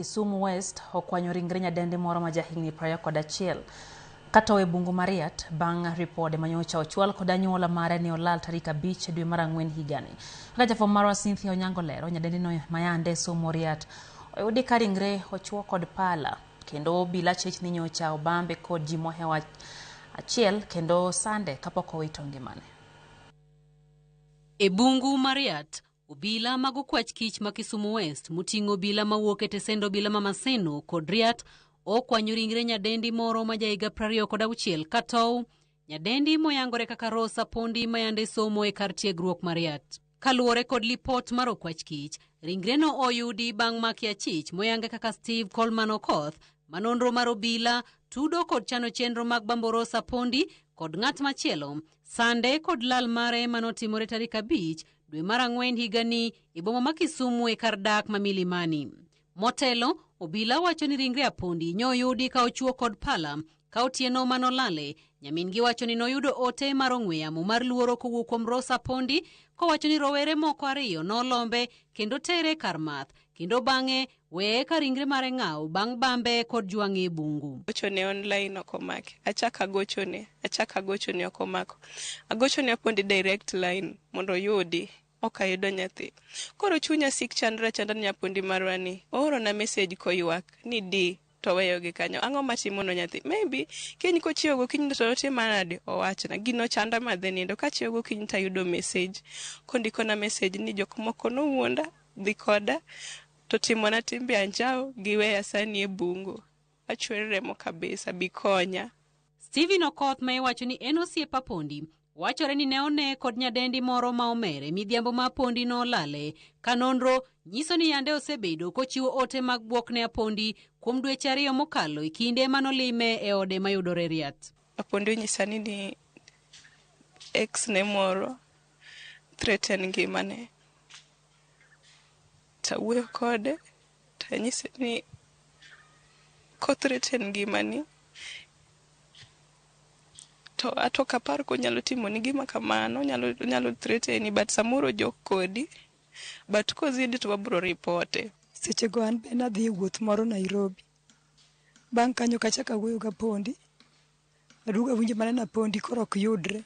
Kisumu West okwanyo ringre nyadendi moro ma jahigni 21 katowe Bungu Mariat bang' ripode manyocha ochwal kod anyuola mare ni olal tarik 5 dwe mar Ang'wen higani. Kaka jafwambo marwa Cynthia Onyango lero, nyadendi no mayande somo Riat oyudi ka ringre ochuo kod pala kendo obila chich ni nyocha obambe kod ji mohewa achiel kendo sande kapok owito ngimane. E Bungu Mariat, obila mag okwach kich ma Kisumu West muting'o obila mawuok e tesend obila ma Maseno kod Riat okwanyo ringre nyadendi moro ma jahiga 26 katow nyadendi moyangore kaka Rosa Pondi mayande somo e kar tiegruok Mariat. Kaluwore kod lipot mar okwach kich, ringre no oyudi bang' maki achich moyange kaka Steve Coleman Okoth, manonro mar obila tudo kod chano chenro mag bambo Rosa Pondi kod ng'at machielo sande kod lal mare manotimore tarik 5 dwe mar Ang'wen higani e boma ma Kisumu e kar dak ma Milimani. Motelo, obila wacho ni ringre Apondi nyoyudi ka ochuo kod pala ka otieno manolale. Nyamingi wacho ni noyudo ote mar ong'we yamo mar luoro kowuok kuom Rosa Pondi kowacho ni rowere moko ariyo nolombe kendo tere kar math kendo bang'e weye ka ringre mare ng'aw bang' bambe kod jwang'e Bungu. Gochone online okomake. Achaka gochone okomako. Agochone Apondi direct line mondo yudi. Okayudo nyathi. Koro chunya sik chandra ni Apondi marwani. Ooro na message koywak ni di to weyo gi kanyo. Ang'o matimono nyathi? Maybe kiny kochiewo gokinyi to ote manade owachna. Gino chanda madhe nindo ka chiewo gokinyi tayudo message. Kondiko na message ni jok moko no wuonda dhi koda to timona timbe anjao giweya sani e Bungu. Achwere remo kabisa bikonya. Stephen Okoth ma iwacho ni en osiep Apondi wachore ni ne one kod nyadendi moro ma omere midhiambo ma Apondi no lale. Kanonro nyiso ni yande osebedo kochiwo ote mag buok ne Apondi kuom dweche 2 mokalo e kinde manolime e ode mayudore Riat. Apondi onyisani ni ex ne moro threaten ngimane. Tawuoyo kode tanyise ni ko threaten ngimani to atoka par ko nyalo timo ni gima kamano nyalo threaten but samoro jok kodi but kozidi to wabro ripote. Seche go an be nadhi e wuoth moro Nairobi. Bang' kanyo kachaka wuoyo ga Pondi. Aduga winjo mana na Pondi koro ok yudre.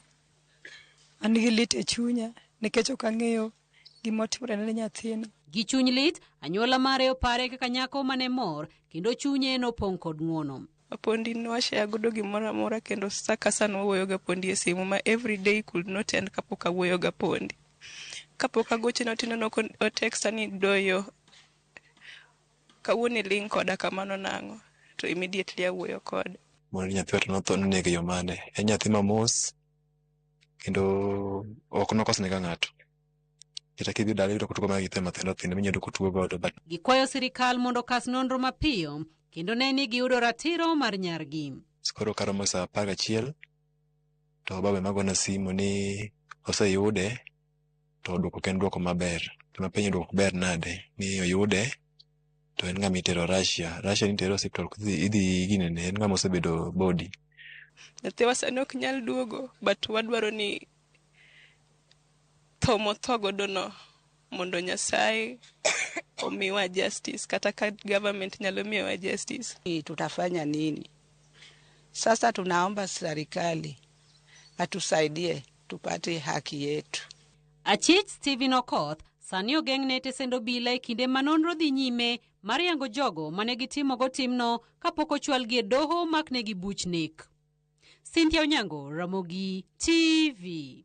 An gi lit e chunya nikech ok ang'eyo gima otimore ne nyathina. Gi chuny lit, anyuola mare opare kaka nyako mane mor kendo chunye nopong' kod ng'wono. Apondi no share godo gimoro amora kendo saka sana wuoyo ga Pondi e simu ma everyday could not end kapok awuoyo ga Pondi. Kapok agoche na tino no o text ni doyo kawuoni link koda kamano nang'o to immediately awuoyo kode. Mondo nyathi to notho nege yo mane. En nyathi mamos kendo ok nokosne ga ng'ato. Kita kidhi dala yudo kutuko mag itema mathindo minyedo kutugo godo but gikwayo sirikal mondo kas nonro mapiyo kendo ne ni giyudo ratiro mar nyargi. Skoro karomo saa 11 to baba magona simu ni oseyude to dwoko ken dwoko maber. Tuma penyo dwoko ber nade ni oyude to en ng'ama itero Russia ni tero hospital idhi ginene en ng'ama osebedo body. Nyathi sani ok nyal duogo but wadwaro ni thomo thogodo no mondo Nyasaye omiwa justice kata ka government nyalo miwa justice. Tutafanya nini? Sasa tunaomba serikali atusaidie tupate haki yetu. Achich Stephen Okoth sani ogeng'ne tesend obila e kinde manonro dhi nyime mar yango jogo mane gitimo go timno kapok ochwalgi e doho maknegi buch nek. Cynthia Onyango, Ramogi TV.